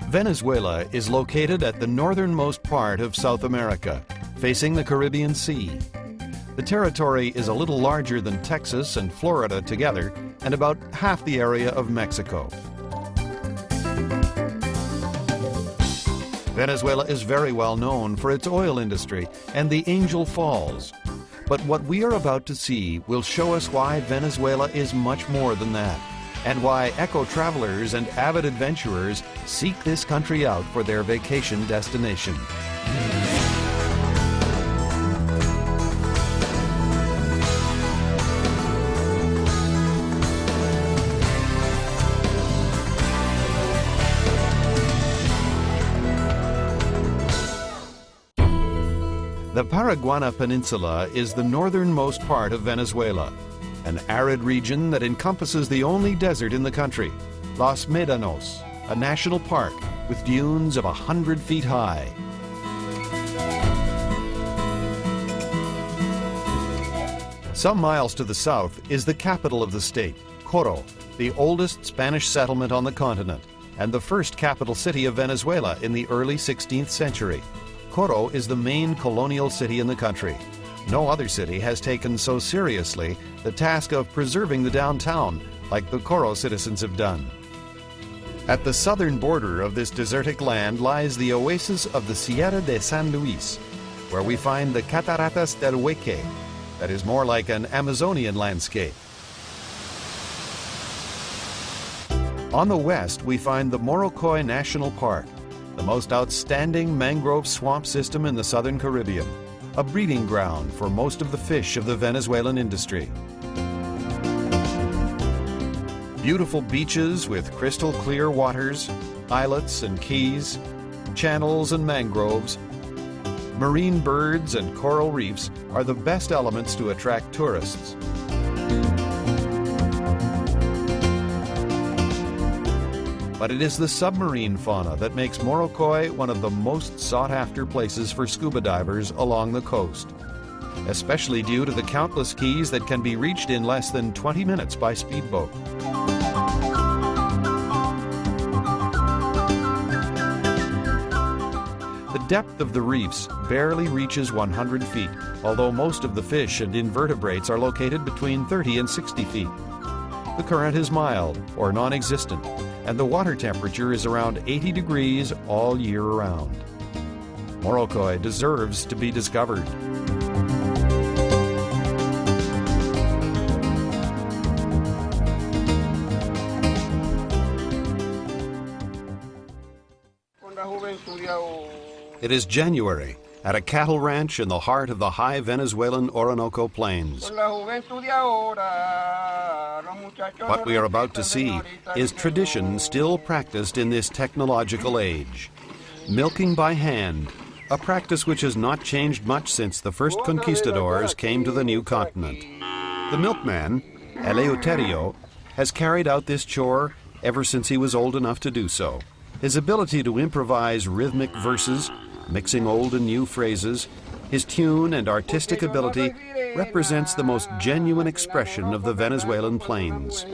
Venezuela is located at the northernmost part of South America, facing the Caribbean Sea. The territory is a little larger than Texas and Florida together, and about half the area of Mexico. Venezuela is very well known for its oil industry and the Angel Falls. But what we are about to see will show us why Venezuela is much more than that, and why eco-travelers and avid adventurers seek this country out for their vacation destination. The Paraguana Peninsula is the northernmost part of Venezuela, an arid region that encompasses the only desert in the country, Los Médanos, a national park with dunes of 100 feet high. Some miles to the south is the capital of the state, Coro, the oldest Spanish settlement on the continent, and the first capital city of Venezuela in the early 16th century. Coro is the main colonial city in the country. No other city has taken so seriously the task of preserving the downtown like the Coro citizens have done. At the southern border of this desertic land lies the oasis of the Sierra de San Luis, where we find the Cataratas del Hueque, that is more like an Amazonian landscape. On the west, we find the Morrocoy National Park, the most outstanding mangrove swamp system in the southern Caribbean, a breeding ground for most of the fish of the Venezuelan industry. Beautiful beaches with crystal clear waters, islets and keys, channels and mangroves, marine birds and coral reefs are the best elements to attract tourists. But it is the submarine fauna that makes Morrocoy one of the most sought-after places for scuba divers along the coast, especially due to the countless keys that can be reached in less than 20 minutes by speedboat. The depth of the reefs barely reaches 100 feet, although most of the fish and invertebrates are located between 30 and 60 feet. The current is mild or non-existent, and the water temperature is around 80 degrees all year round. Morrocoy deserves to be discovered. It is January at a cattle ranch in the heart of the high Venezuelan Orinoco Plains. What we are about to see is tradition still practiced in this technological age. Milking by hand, a practice which has not changed much since the first conquistadors came to the new continent. The milkman, Eleuterio, has carried out this chore ever since he was old enough to do so. His ability to improvise rhythmic verses, mixing old and new phrases, his tune and artistic ability represents the most genuine expression of the Venezuelan plains.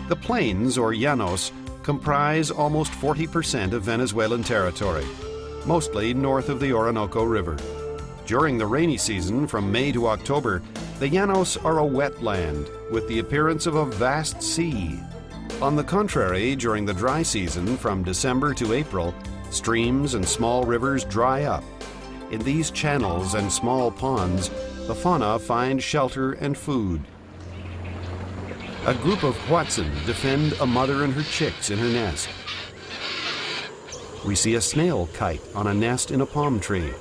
The plains, or llanos, comprise almost 40% of Venezuelan territory, mostly north of the Orinoco River. During the rainy season, from May to October, the llanos are a wetland with the appearance of a vast sea. On the contrary, during the dry season, from December to April, streams and small rivers dry up. In these channels and small ponds, the fauna find shelter and food. A group of Huatzin defend a mother and her chicks in her nest. We see a snail kite on a nest in a palm tree.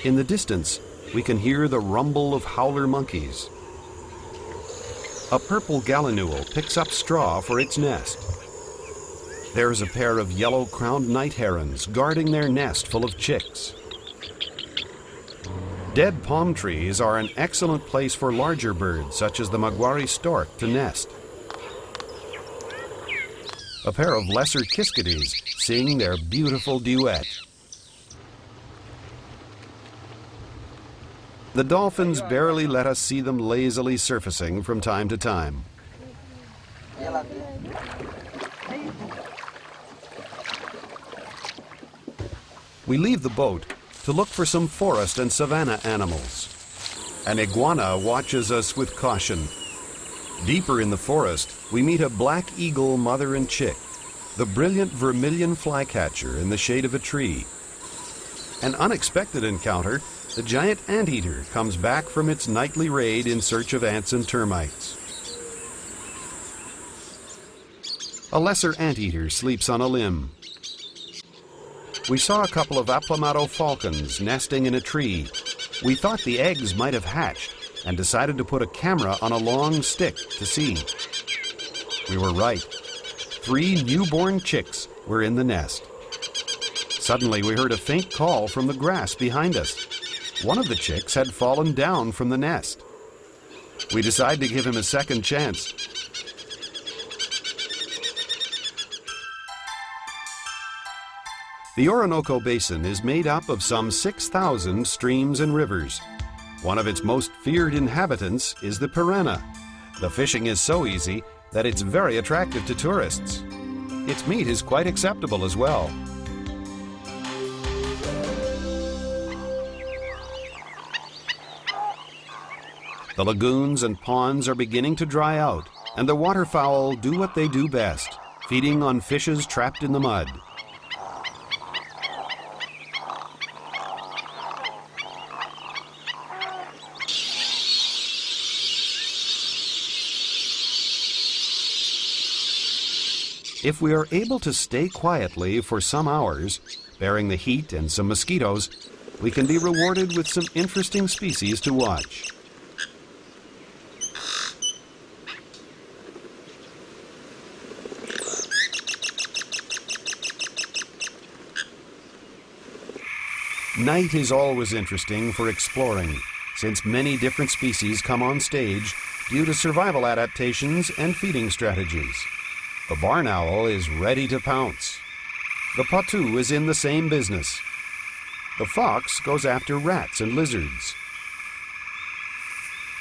In the distance, we can hear the rumble of howler monkeys. A purple gallinule picks up straw for its nest. There's a pair of yellow-crowned night herons guarding their nest full of chicks. Dead palm trees are an excellent place for larger birds, such as the maguari stork, to nest. A pair of lesser kiskadees sing their beautiful duet. The dolphins barely let us see them lazily surfacing from time to time. We leave the boat to look for some forest and savanna animals. An iguana watches us with caution. Deeper in the forest, we meet a black eagle mother and chick, the brilliant vermilion flycatcher in the shade of a tree. An unexpected encounter, the giant anteater comes back from its nightly raid in search of ants and termites. A lesser anteater sleeps on a limb. We saw a couple of Aplomado falcons nesting in a tree. We thought the eggs might have hatched and decided to put a camera on a long stick to see. We were right. 3 newborn chicks were in the nest. Suddenly we heard a faint call from the grass behind us. One of the chicks had fallen down from the nest. We decided to give him a second chance. The Orinoco Basin is made up of some 6,000 streams and rivers. One of its most feared inhabitants is the piranha. The fishing is so easy that it's very attractive to tourists. Its meat is quite acceptable as well. The lagoons and ponds are beginning to dry out, and the waterfowl do what they do best, feeding on fishes trapped in the mud. If we are able to stay quietly for some hours, bearing the heat and some mosquitoes, we can be rewarded with some interesting species to watch. Night is always interesting for exploring, since many different species come on stage due to survival adaptations and feeding strategies. The barn owl is ready to pounce. The patu is in the same business. The fox goes after rats and lizards.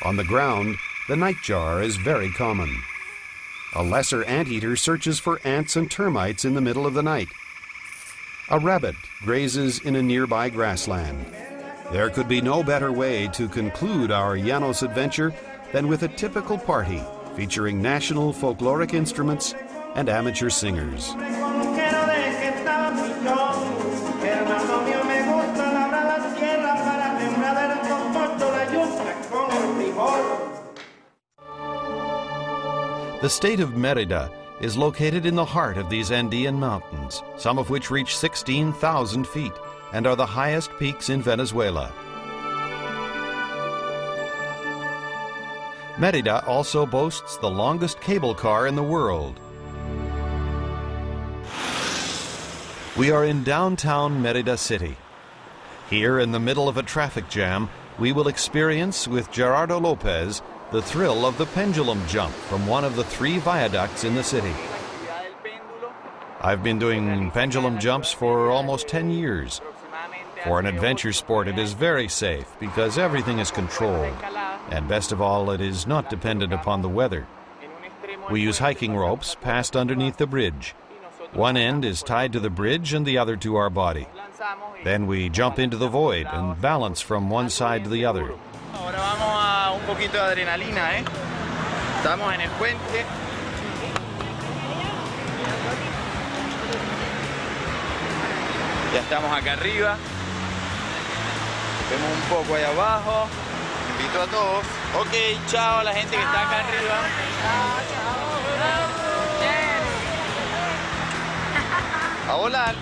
On the ground, the nightjar is very common. A lesser anteater searches for ants and termites in the middle of the night. A rabbit grazes in a nearby grassland. There could be no better way to conclude our Llanos adventure than with a typical party featuring national folkloric instruments and amateur singers. The state of Merida is located in the heart of these Andean mountains, some of which reach 16,000 feet and are the highest peaks in Venezuela. Merida also boasts the longest cable car in the world. We are in downtown Merida City. Here, in the middle of a traffic jam, we will experience with Gerardo Lopez the thrill of the pendulum jump from one of the 3 viaducts in the city. I've been doing pendulum jumps for almost 10 years. For an adventure sport, it is very safe because everything is controlled, and best of all, it is not dependent upon the weather. We use hiking ropes passed underneath the bridge. One end is tied to the bridge and the other to our body. Then we jump into the void and balance from one side to the other. Ahora vamos a un poquito de adrenalina, ¿eh? Estamos en el puente. Ya estamos acá arriba. Vemos un poco ahí abajo. Invito a todos. Ok, chao a la gente que está acá arriba. A volar.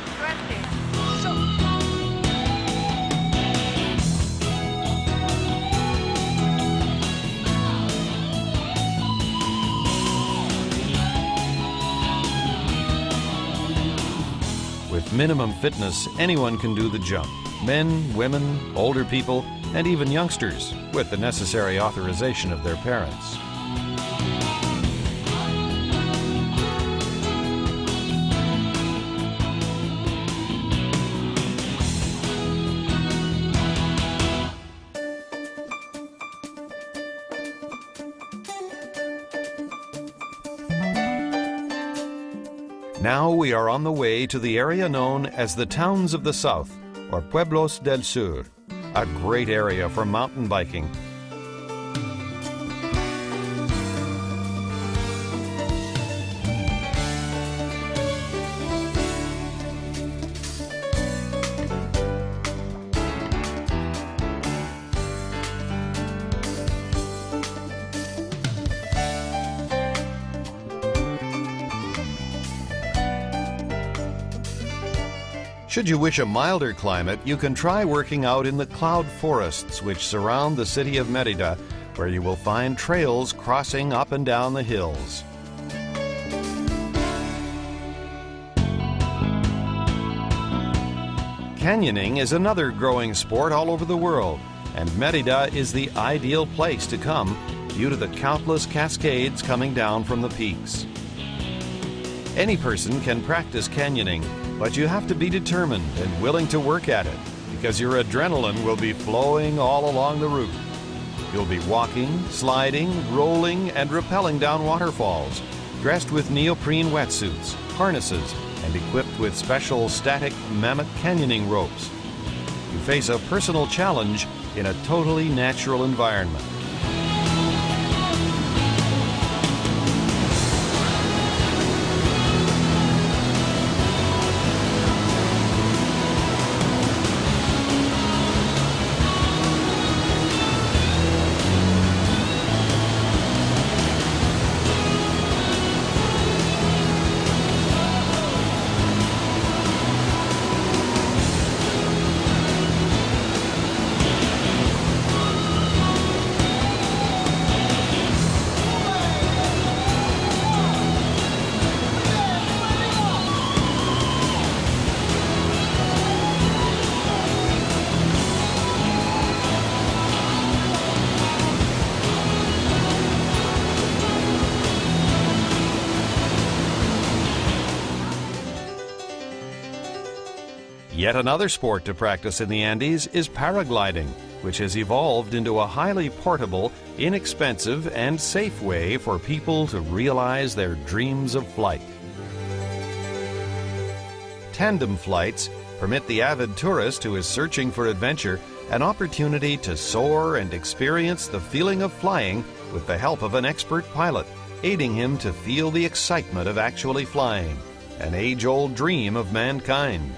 With minimum fitness, anyone can do the jump. Men, women, older people, and even youngsters, with the necessary authorization of their parents. Now we are on the way to the area known as the Towns of the South, or Pueblos del Sur, a great area for mountain biking. Should you wish a milder climate, you can try working out in the cloud forests which surround the city of Mérida, where you will find trails crossing up and down the hills. Canyoning is another growing sport all over the world, and Mérida is the ideal place to come due to the countless cascades coming down from the peaks. Any person can practice canyoning, but you have to be determined and willing to work at it, because your adrenaline will be flowing all along the route. You'll be walking, sliding, rolling, and rappelling down waterfalls, dressed with neoprene wetsuits, harnesses, and equipped with special static mammoth canyoning ropes. You face a personal challenge in a totally natural environment. Yet another sport to practice in the Andes is paragliding, which has evolved into a highly portable, inexpensive, and safe way for people to realize their dreams of flight. Tandem flights permit the avid tourist who is searching for adventure an opportunity to soar and experience the feeling of flying with the help of an expert pilot, aiding him to feel the excitement of actually flying, an age-old dream of mankind.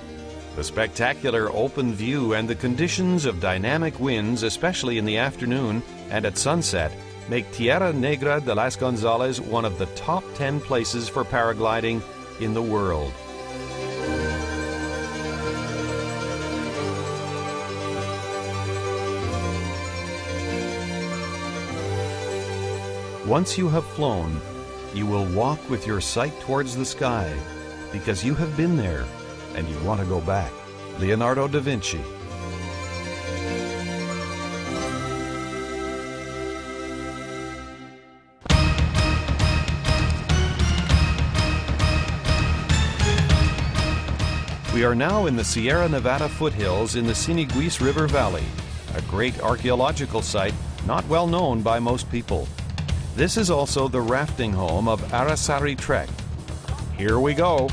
The spectacular open view and the conditions of dynamic winds, especially in the afternoon and at sunset, make Tierra Negra de las Gonzales one of the top 10 places for paragliding in the world. Once you have flown, you will walk with your sight towards the sky, because you have been there and you want to go back. Leonardo da Vinci. We are now in the Sierra Nevada foothills in the Siniguis River Valley, a great archaeological site not well known by most people. This is also the rafting home of Arasari Trek. Here we go.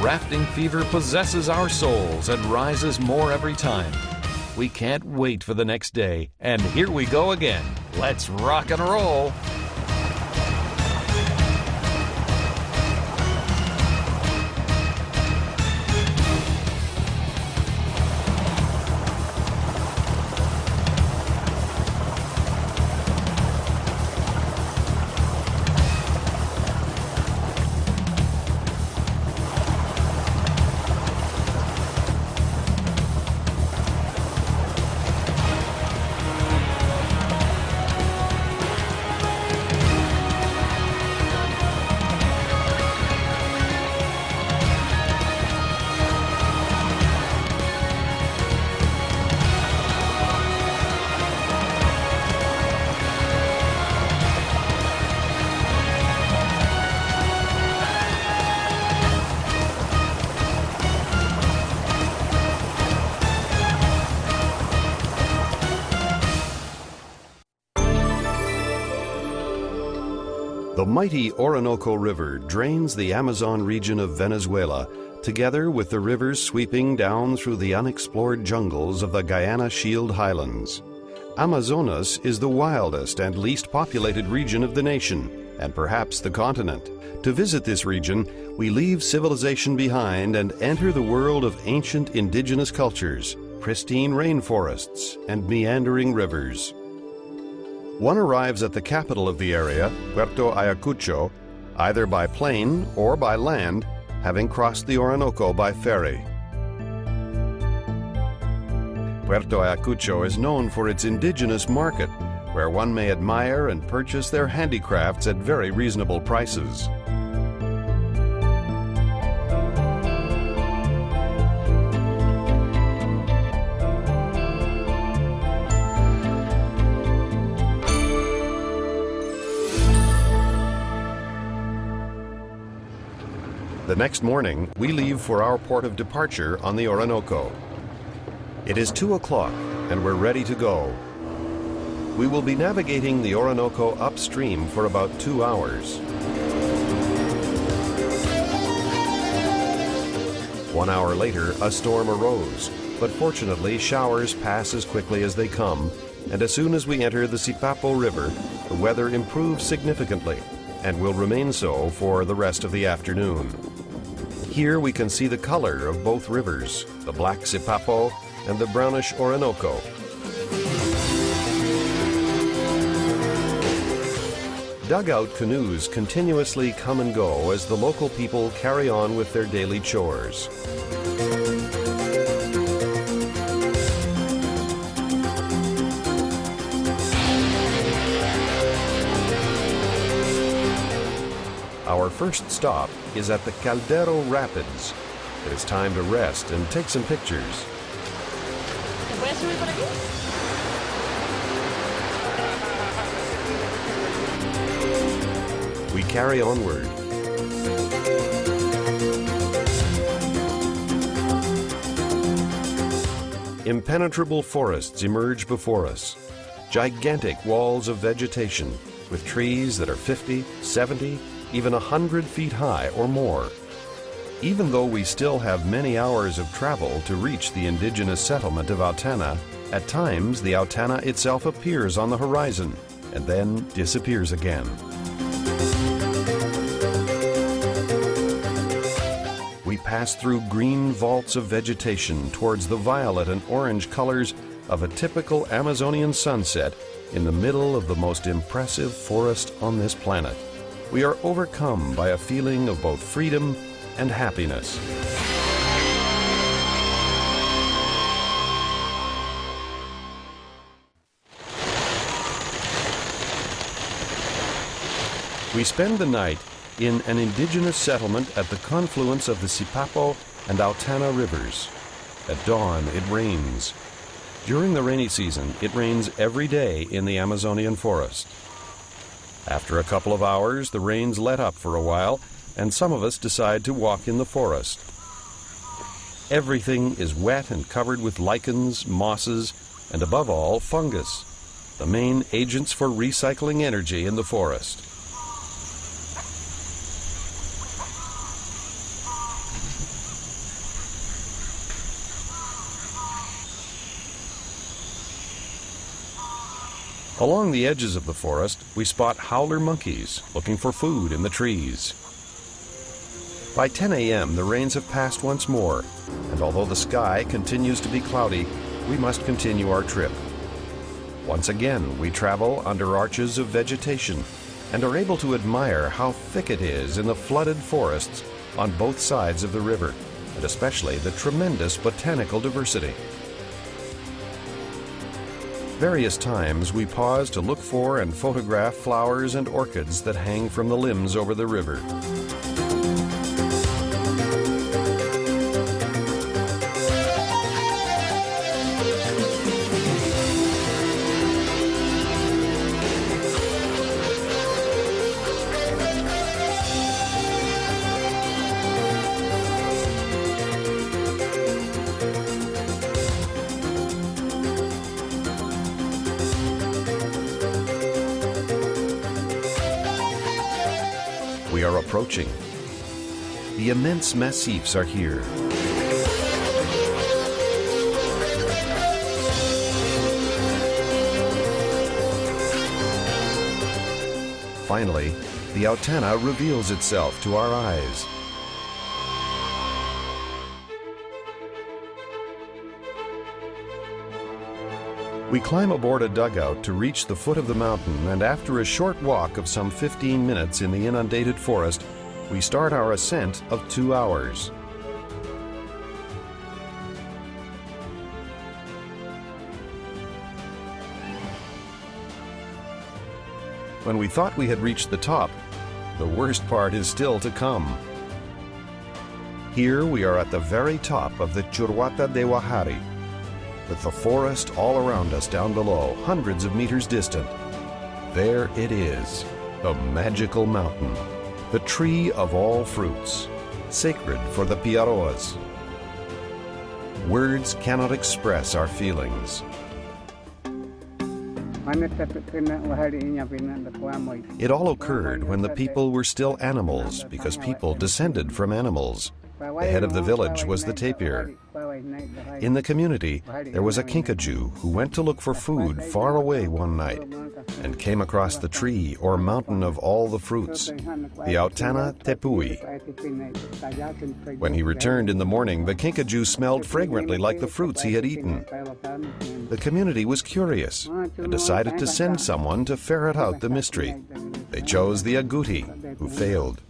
Rafting fever possesses our souls and rises more every time. We can't wait for the next day, and here we go again. Let's rock and roll! mighty Orinoco River drains the Amazon region of Venezuela, together with the rivers sweeping down through the unexplored jungles of the Guyana Shield Highlands. Amazonas is the wildest and least populated region of the nation, and perhaps the continent. To visit this region, we leave civilization behind and enter the world of ancient indigenous cultures, pristine rainforests, and meandering rivers. One arrives at the capital of the area, Puerto Ayacucho, either by plane or by land, having crossed the Orinoco by ferry. Puerto Ayacucho is known for its indigenous market, where one may admire and purchase their handicrafts at very reasonable prices. The next morning, we leave for our port of departure on the Orinoco. It is 2 o'clock, and we're ready to go. We will be navigating the Orinoco upstream for about 2 hours. 1 hour later, a storm arose, but fortunately showers pass as quickly as they come, and as soon as we enter the Sipapo River, the weather improves significantly and will remain so for the rest of the afternoon. Here we can see the color of both rivers, the black Sipapo and the brownish Orinoco. Dugout canoes continuously come and go as the local people carry on with their daily chores. Our first stop is at the Caldero Rapids. It is time to rest and take some pictures. We carry onward. Impenetrable forests emerge before us. Gigantic walls of vegetation with trees that are 50, 70, even 100 feet high or more. Even though we still have many hours of travel to reach the indigenous settlement of Autana, at times the Autana itself appears on the horizon and then disappears again. We pass through green vaults of vegetation towards the violet and orange colors of a typical Amazonian sunset in the middle of the most impressive forest on this planet. We are overcome by a feeling of both freedom and happiness. We spend the night in an indigenous settlement at the confluence of the Sipapo and Autana rivers. At dawn, it rains. During the rainy season, it rains every day in the Amazonian forest. After a couple of hours, the rains let up for a while, and some of us decide to walk in the forest. Everything is wet and covered with lichens, mosses, and above all, fungus, the main agents for recycling energy in the forest. Along the edges of the forest, we spot howler monkeys looking for food in the trees. By 10 a.m., the rains have passed once more, and although the sky continues to be cloudy, we must continue our trip. Once again, we travel under arches of vegetation and are able to admire how thick it is in the flooded forests on both sides of the river, and especially the tremendous botanical diversity. Various times we pause to look for and photograph flowers and orchids that hang from the limbs over the river. are approaching. The immense massifs are here. Finally, the Autana reveals itself to our eyes. We climb aboard a dugout to reach the foot of the mountain, and after a short walk of some 15 minutes in the inundated forest, we start our ascent of 2 hours. When we thought we had reached the top, the worst part is still to come. Here we are at the very top of the Churwata de Wahari, with the forest all around us down below, hundreds of meters distant. There it is, the magical mountain, the tree of all fruits, sacred for the Piaroas. Words cannot express our feelings. It all occurred when the people were still animals, because people descended from animals. The head of the village was the tapir. In the community, there was a kinkajou who went to look for food far away one night and came across the tree or mountain of all the fruits, the Autana Tepui. When he returned in the morning, the kinkajou smelled fragrantly like the fruits he had eaten. The community was curious and decided to send someone to ferret out the mystery. They chose the agouti, who failed.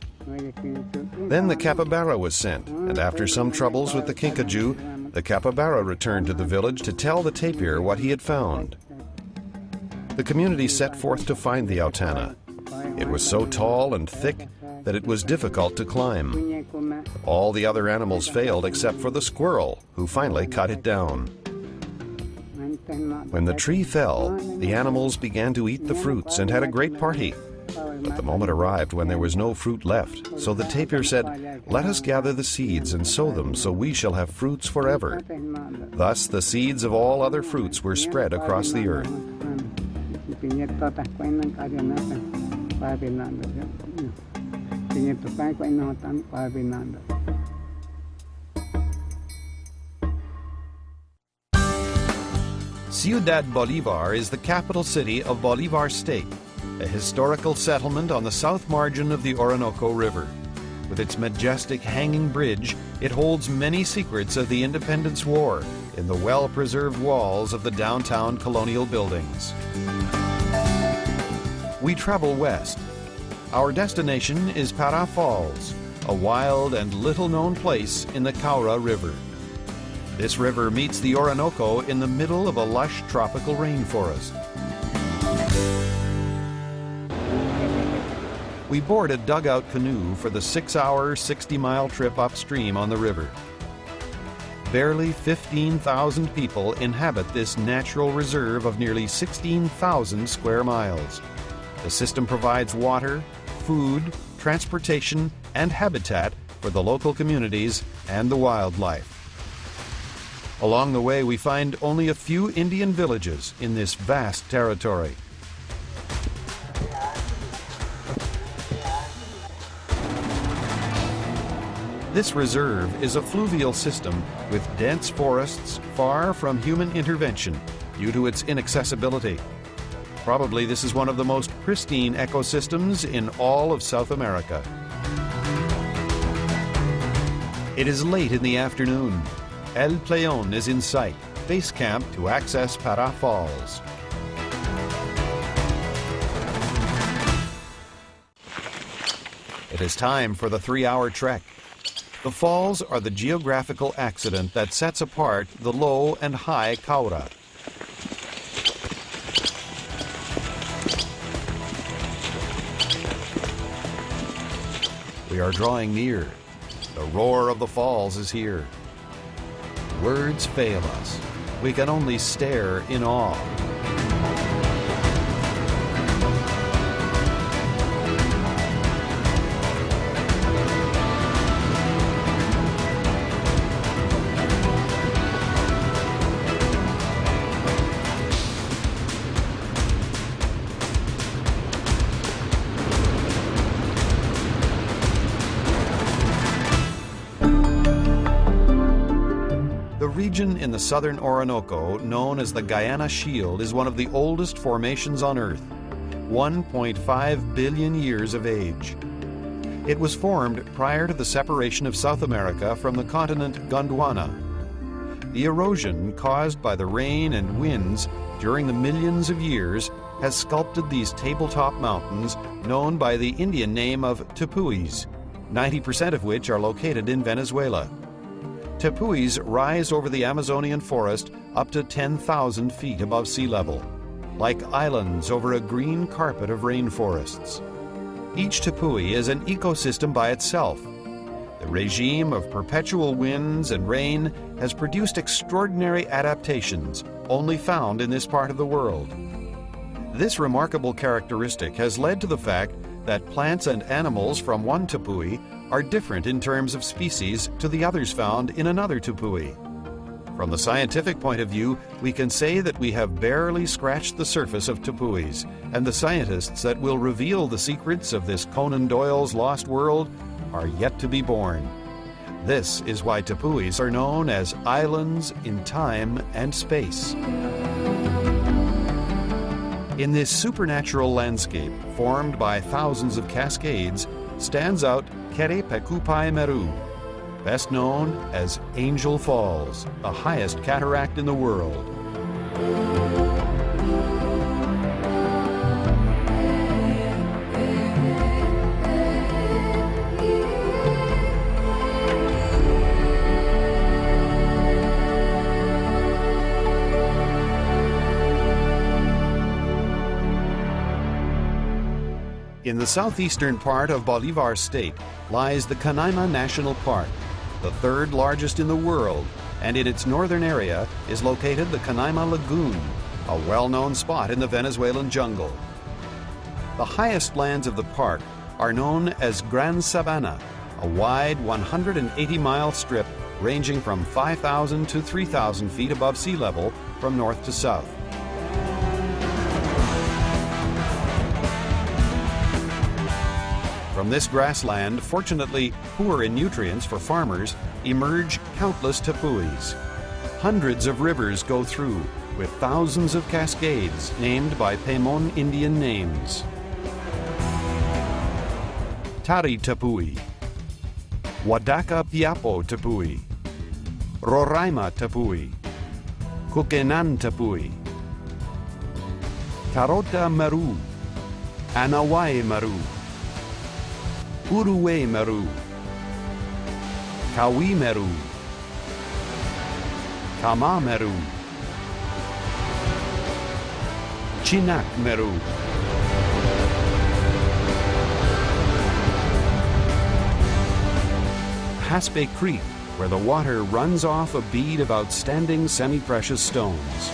Then the capybara was sent, and after some troubles with the kinkajou, the capybara returned to the village to tell the tapir what he had found. The community set forth to find the Autana. It was so tall and thick that it was difficult to climb. All the other animals failed except for the squirrel, who finally cut it down. When the tree fell, the animals began to eat the fruits and had a great party. But the moment arrived when there was no fruit left, so the tapir said, "Let us gather the seeds and sow them so we shall have fruits forever." Thus the seeds of all other fruits were spread across the earth. Ciudad Bolivar is the capital city of Bolivar State, a historical settlement on the south margin of the Orinoco River. With its majestic hanging bridge, it holds many secrets of the Independence War in the well-preserved walls of the downtown colonial buildings. We travel west. Our destination is Para Falls, a wild and little-known place in the Caura River. This river meets the Orinoco in the middle of a lush tropical rainforest. We board a dugout canoe for the 6-hour, 60-mile trip upstream on the river. Barely 15,000 people inhabit this natural reserve of nearly 16,000 square miles. The system provides water, food, transportation, and habitat for the local communities and the wildlife. Along the way, we find only a few Indian villages in this vast territory. This reserve is a fluvial system with dense forests far from human intervention due to its inaccessibility. Probably this is one of the most pristine ecosystems in all of South America. It is late in the afternoon. El Playón is in sight, base camp to access Para Falls. It is time for the 3-hour trek. The falls are the geographical accident that sets apart the low and high Caura. We are drawing near. The roar of the falls is here. Words fail us. We can only stare in awe. region in the southern Orinoco, known as the Guyana Shield, is one of the oldest formations on Earth, 1.5 billion years of age. It was formed prior to the separation of South America from the continent Gondwana. The erosion caused by the rain and winds during the millions of years has sculpted these tabletop mountains known by the Indian name of tepuis, 90% of which are located in Venezuela. Tepuis rise over the Amazonian forest up to 10,000 feet above sea level, like islands over a green carpet of rainforests. Each tepui is an ecosystem by itself. The regime of perpetual winds and rain has produced extraordinary adaptations only found in this part of the world. This remarkable characteristic has led to the fact that plants and animals from one tepui are different in terms of species to the others found in another tepui. From the scientific point of view, we can say that we have barely scratched the surface of tepuis, and the scientists that will reveal the secrets of this Conan Doyle's lost world are yet to be born. This is why tepuis are known as islands in time and space. In this supernatural landscape, formed by thousands of cascades, stands out Kere Pekupai Meru, best known as Angel Falls, the highest cataract in the world. In the southeastern part of Bolivar State lies the Canaima National Park, the third largest in the world, and in its northern area is located the Canaima Lagoon, a well-known spot in the Venezuelan jungle. The highest lands of the park are known as Gran Sabana, a wide 180-mile strip ranging from 5,000 to 3,000 feet above sea level from north to south. From this grassland, fortunately poor in nutrients for farmers, emerge countless tepuis. Hundreds of rivers go through, with thousands of cascades named by Pemon Indian names. Tari Tepui, Wadaka Piapo Tepui, Roraima Tepui, Kukenan Tepui, Tarota Meru, Anawai Meru, Uruwe Meru, Kawi Meru, Kama Meru, Chinak Meru. Haspe Creek, where the water runs off a bead of outstanding semi-precious stones.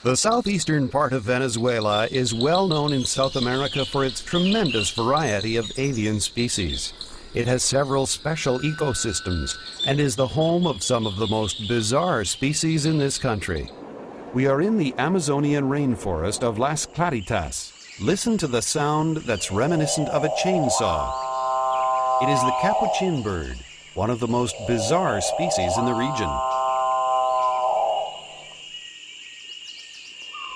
The southeastern part of Venezuela is well known in South America for its tremendous variety of avian species. It has several special ecosystems and is the home of some of the most bizarre species in this country. We are in the Amazonian rainforest of Las Claritas. Listen to the sound that's reminiscent of a chainsaw. It is the capuchin bird, one of the most bizarre species in the region.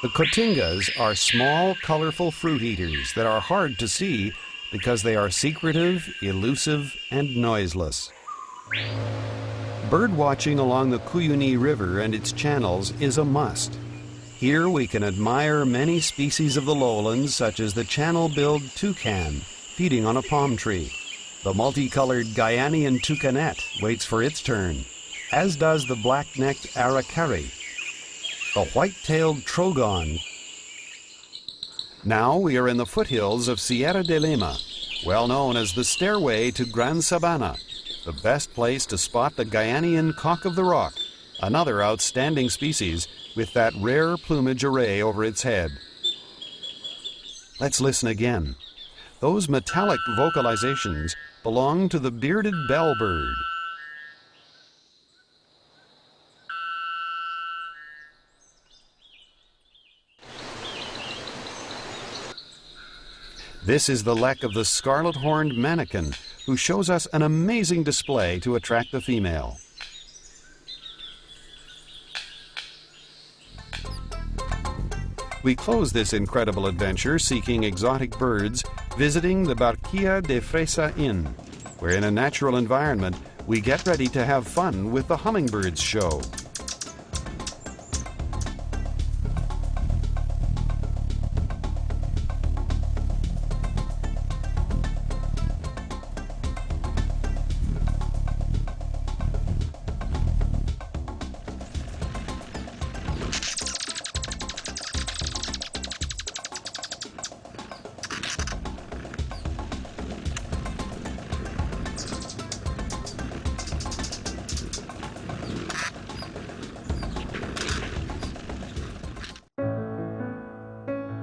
The cotingas are small, colorful fruit eaters that are hard to see because they are secretive, elusive, and noiseless. Bird watching along the Cuyuni River and its channels is a must. Here we can admire many species of the lowlands, such as the channel-billed toucan, feeding on a palm tree. The multicolored Guianean toucanet waits for its turn, as does the black-necked aracari, the white-tailed trogon. Now we are in the foothills of Sierra de Lima, well known as the stairway to Gran Sabana, the best place to spot the Guianean cock of the rock, another outstanding species with that rare plumage array over its head. Let's listen again. Those metallic vocalizations belong to the bearded bellbird. This is the lek of the scarlet-horned manakin, who shows us an amazing display to attract the female. We close this incredible adventure seeking exotic birds, visiting the Barquilla de Fresa Inn, where in a natural environment we get ready to have fun with the hummingbirds show.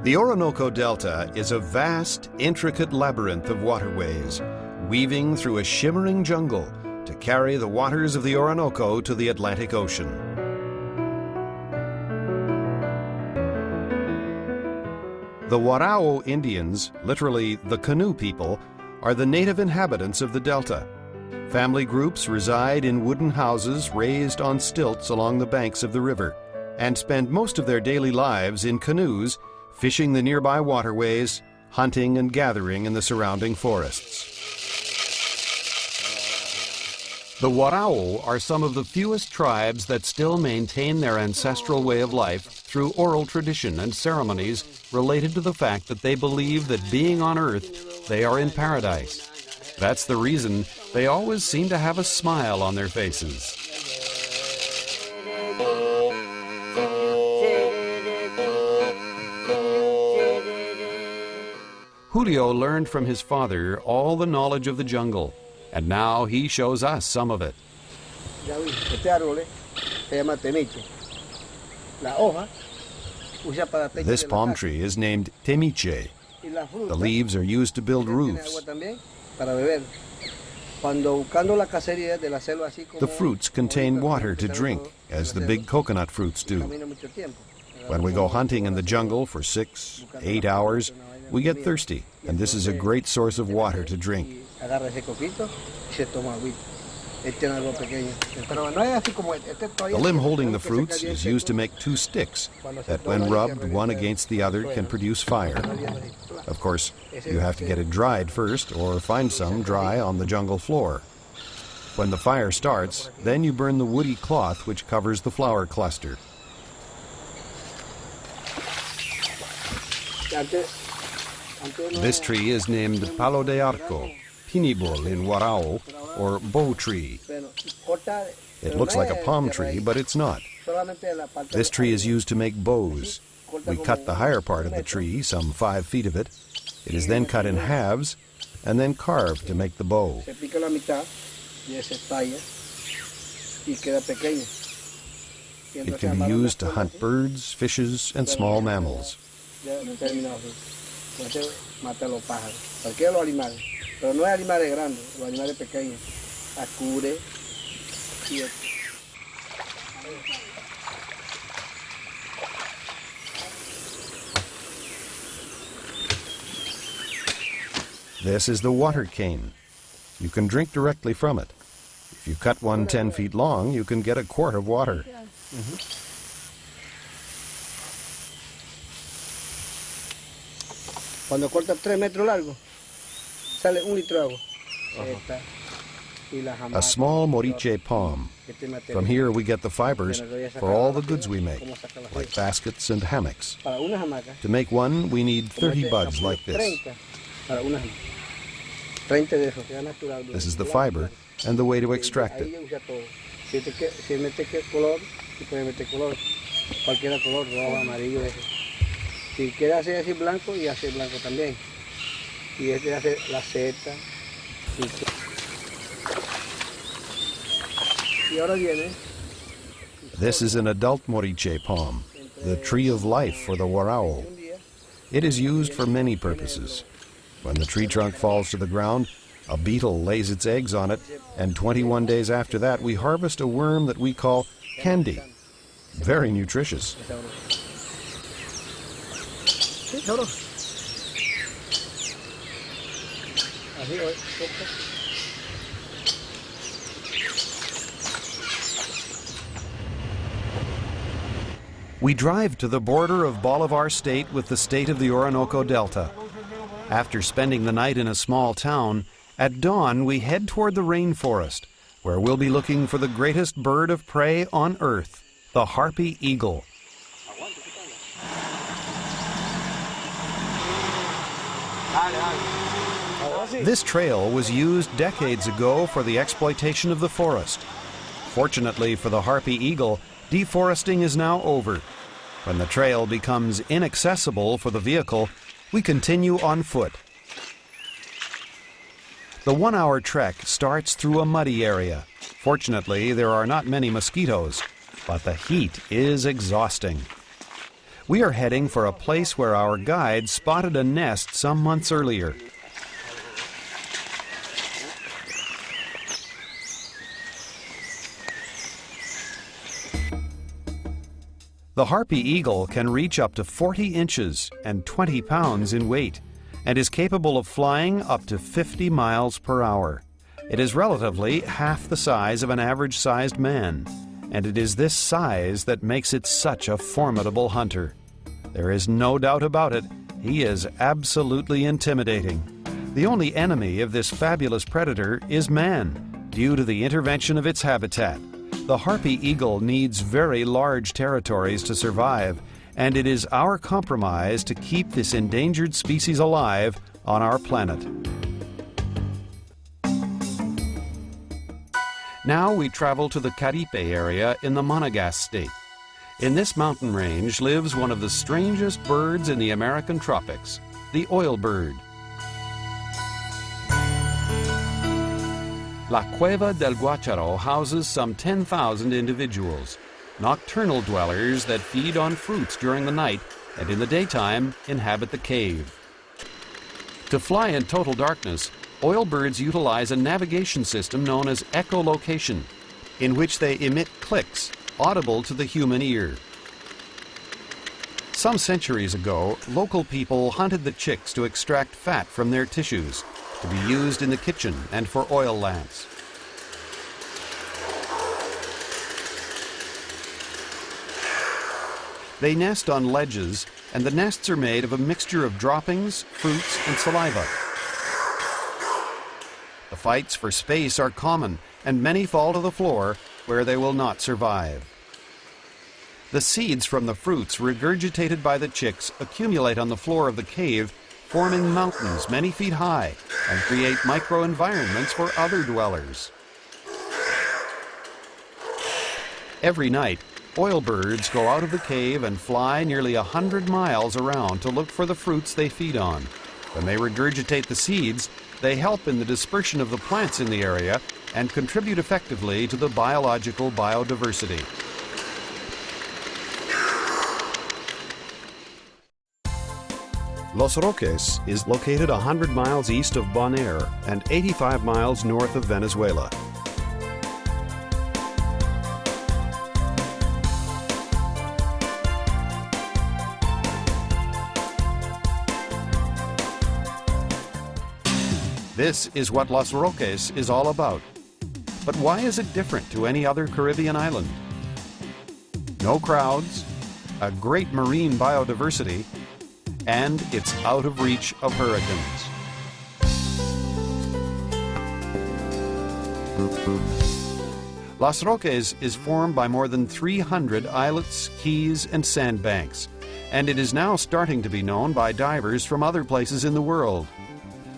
The Orinoco Delta is a vast, intricate labyrinth of waterways, weaving through a shimmering jungle to carry the waters of the Orinoco to the Atlantic Ocean. The Warao Indians, literally the canoe people, are the native inhabitants of the delta. Family groups reside in wooden houses raised on stilts along the banks of the river and spend most of their daily lives in canoes, fishing the nearby waterways, hunting and gathering in the surrounding forests. The Warao are some of the fewest tribes that still maintain their ancestral way of life through oral tradition and ceremonies related to the fact that they believe that being on earth, they are in paradise. That's the reason they always seem to have a smile on their faces. Julio learned from his father all the knowledge of the jungle, and now he shows us some of it. This palm tree is named temiche. The leaves are used to build roofs. The fruits contain water to drink, as the big coconut fruits do. When we go hunting in the jungle for 6, 8 hours, we get thirsty, and this is a great source of water to drink. The limb holding the fruits is used to make 2 sticks that, when rubbed one against the other, can produce fire. Of course, you have to get it dried first or find some dry on the jungle floor. When the fire starts, then you burn the woody cloth which covers the flower cluster. This tree is named Palo de Arco, Pinibol in Warao, or bow tree. It looks like a palm tree, but it's not. This tree is used to make bows. We cut the higher part of the tree, some 5 feet of it. It is then cut in halves and then carved to make the bow. It can be used to hunt birds, fishes, and small mammals. This is the water cane. You can drink directly from it. If you cut one 10 feet long, you can get a quart of water. Cuando corta 3 metros largo, sale 1 litro de agua. A small moriche palm. From here we get the fibers for all the goods we make, like baskets and hammocks. To make one, we need 30 buds like this. This is the fiber and the way to extract it. Si quiere hacer así blanco, y hace blanco también. Y este hace la seta. Y ahora viene. This is an adult moriche palm, the tree of life for the Warao. It is used for many purposes. When the tree trunk falls to the ground, a beetle lays its eggs on it, and 21 days after that we harvest a worm that we call candy. Very nutritious. We drive to the border of Bolivar State with the state of the Orinoco Delta. After spending the night in a small town, at dawn we head toward the rainforest, where we'll be looking for the greatest bird of prey on Earth, the harpy eagle. This trail was used decades ago for the exploitation of the forest. Fortunately for the harpy eagle, deforesting is now over. When the trail becomes inaccessible for the vehicle, we continue on foot. The 1-hour trek starts through a muddy area. Fortunately, there are not many mosquitoes, but the heat is exhausting. We are heading for a place where our guide spotted a nest some months earlier. The harpy eagle can reach up to 40 inches and 20 pounds in weight, and is capable of flying up to 50 miles per hour. It is relatively half the size of an average-sized man, and it is this size that makes it such a formidable hunter. There is no doubt about it, he is absolutely intimidating. The only enemy of this fabulous predator is man, due to the intervention of its habitat. The harpy eagle needs very large territories to survive, and it is our compromise to keep this endangered species alive on our planet. Now we travel to the Caripe area in the Monagas state. In this mountain range lives one of the strangest birds in the American tropics, the oil bird. La Cueva del Guacharo houses some 10,000 individuals, nocturnal dwellers that feed on fruits during the night and in the daytime inhabit the cave. To fly in total darkness, oil birds utilize a navigation system known as echolocation, in which they emit clicks audible to the human ear. Some centuries ago, local people hunted the chicks to extract fat from their tissues, to be used in the kitchen and for oil lamps. They nest on ledges, and the nests are made of a mixture of droppings, fruits, and saliva. The fights for space are common, and many fall to the floor, where they will not survive. The seeds from the fruits regurgitated by the chicks accumulate on the floor of the cave, forming mountains many feet high, and create microenvironments for other dwellers. Every night, oil birds go out of the cave and fly nearly 100 miles around to look for the fruits they feed on. When they regurgitate the seeds, they help in the dispersion of the plants in the area and contribute effectively to the biological biodiversity. Los Roques is located 100 miles east of Bonaire and 85 miles north of Venezuela. This is what Los Roques is all about. But why is it different to any other Caribbean island? No crowds, a great marine biodiversity, and it's out of reach of hurricanes. Los Roques is formed by more than 300 islets, keys, and sandbanks, and it is now starting to be known by divers from other places in the world.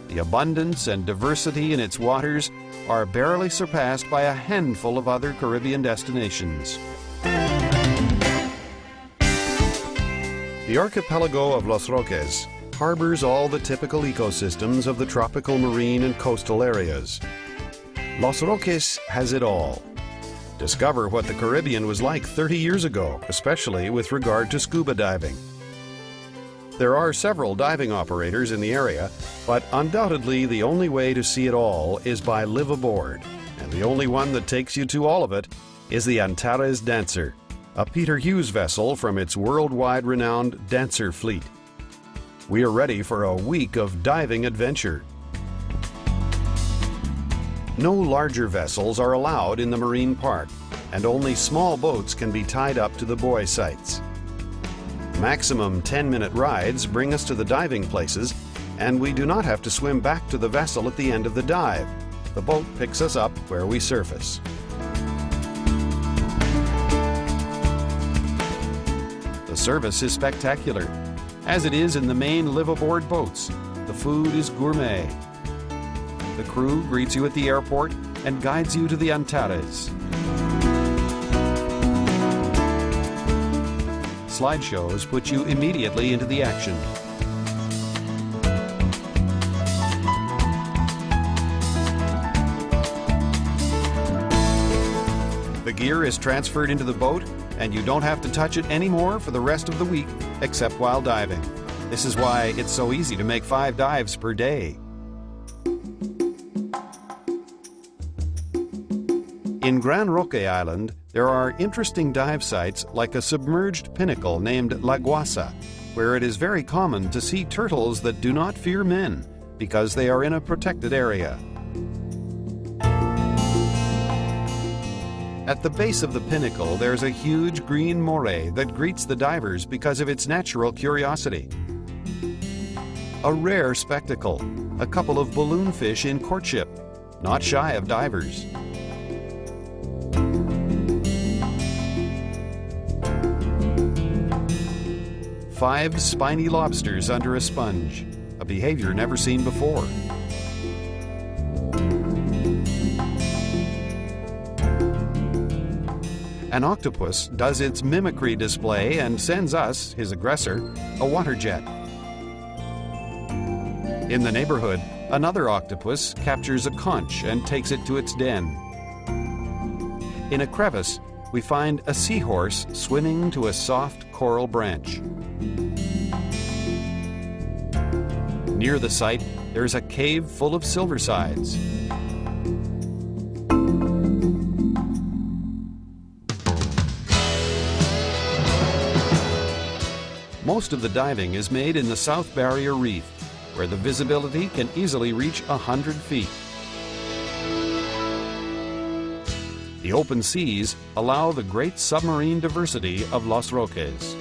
The abundance and diversity in its waters are barely surpassed by a handful of other Caribbean destinations. The archipelago of Los Roques harbors all the typical ecosystems of the tropical marine and coastal areas. Los Roques has it all. Discover what the Caribbean was like 30 years ago, especially with regard to scuba diving. There are several diving operators in the area, but undoubtedly the only way to see it all is by live aboard, and the only one that takes you to all of it is the Antares Dancer, a Peter Hughes vessel from its worldwide renowned Dancer fleet. We are ready for a week of diving adventure. No larger vessels are allowed in the marine park, and only small boats can be tied up to the buoy sites. Maximum 10-minute rides bring us to the diving places, and we do not have to swim back to the vessel at the end of the dive. The boat picks us up where we surface. The service is spectacular, as it is in the main live-aboard boats. The food is gourmet. The crew greets you at the airport and guides you to the Antares. Slideshows put you immediately into the action. The gear is transferred into the boat, and you don't have to touch it anymore for the rest of the week, except while diving. This is why it's so easy to make 5 dives per day. In Gran Roque Island, there are interesting dive sites like a submerged pinnacle named La Guasa, where it is very common to see turtles that do not fear men because they are in a protected area. At the base of the pinnacle, there's a huge green moray that greets the divers because of its natural curiosity. A rare spectacle, a couple of balloonfish in courtship, not shy of divers. Five spiny lobsters under a sponge, a behavior never seen before. An octopus does its mimicry display and sends us, his aggressor, a water jet. In the neighborhood, another octopus captures a conch and takes it to its den. In a crevice, we find a seahorse swimming to a soft coral branch. Near the site, there's a cave full of silversides. Most of the diving is made in the South Barrier Reef, where the visibility can easily reach 100 feet. The open seas allow the great submarine diversity of Los Roques.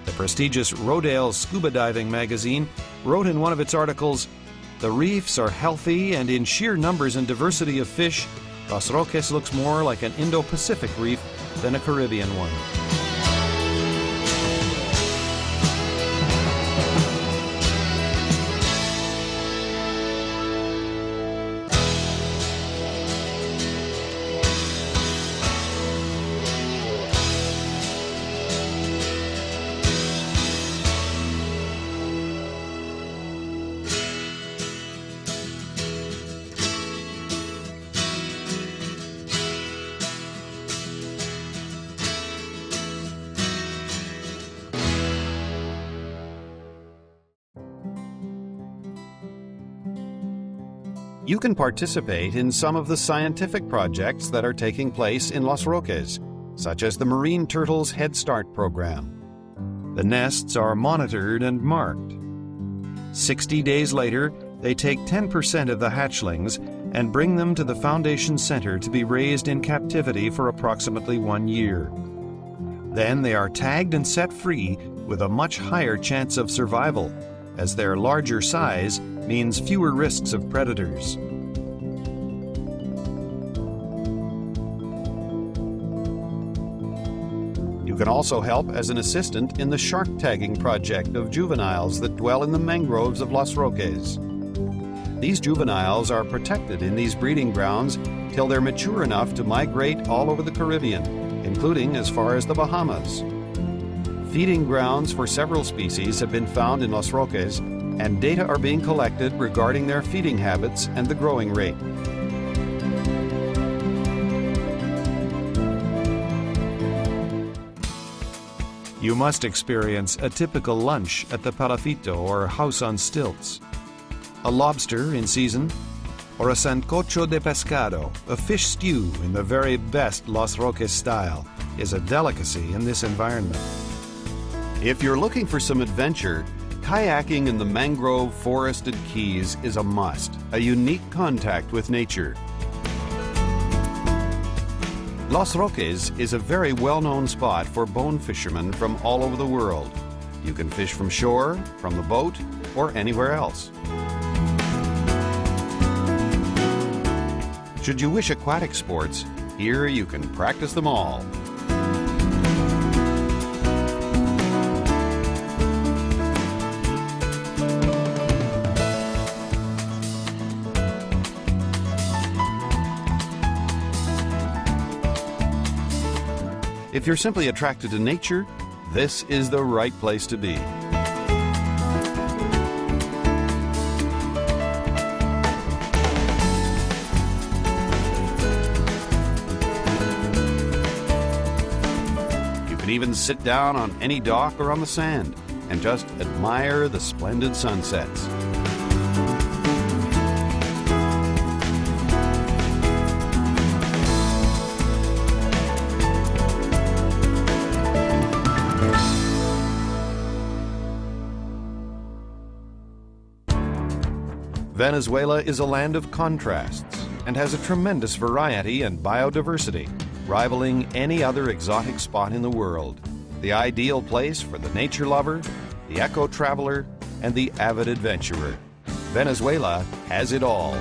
The prestigious Rodale Scuba Diving magazine wrote in one of its articles, "The reefs are healthy, and in sheer numbers and diversity of fish, Los Roques looks more like an Indo-Pacific reef than a Caribbean one." You can participate in some of the scientific projects that are taking place in Los Roques, such as the Marine Turtles Head Start program. The nests are monitored and marked. 60 days later, they take 10% of the hatchlings and bring them to the Foundation Center to be raised in captivity for approximately 1 year. Then they are tagged and set free with a much higher chance of survival, as their larger size means fewer risks of predators. You can also help as an assistant in the shark tagging project of juveniles that dwell in the mangroves of Los Roques. These juveniles are protected in these breeding grounds till they're mature enough to migrate all over the Caribbean, including as far as the Bahamas. Feeding grounds for several species have been found in Los Roques, and data are being collected regarding their feeding habits and the growing rate. You must experience a typical lunch at the palafito, or house on stilts. A lobster in season, or a sancocho de pescado, a fish stew in the very best Los Roques style, is a delicacy in this environment. If you're looking for some adventure, Kayaking in the mangrove forested keys is a must, a unique contact with nature. Los Roques is a very well-known spot for bone fishermen from all over the world. You can fish from shore, from the boat, or anywhere else. Should you wish aquatic sports, here you can practice them all. If you're simply attracted to nature, this is the right place to be. You can even sit down on any dock or on the sand and just admire the splendid sunsets. Venezuela is a land of contrasts and has a tremendous variety and biodiversity, rivaling any other exotic spot in the world. The ideal place for the nature lover, the eco-traveler, and the avid adventurer. Venezuela has it all.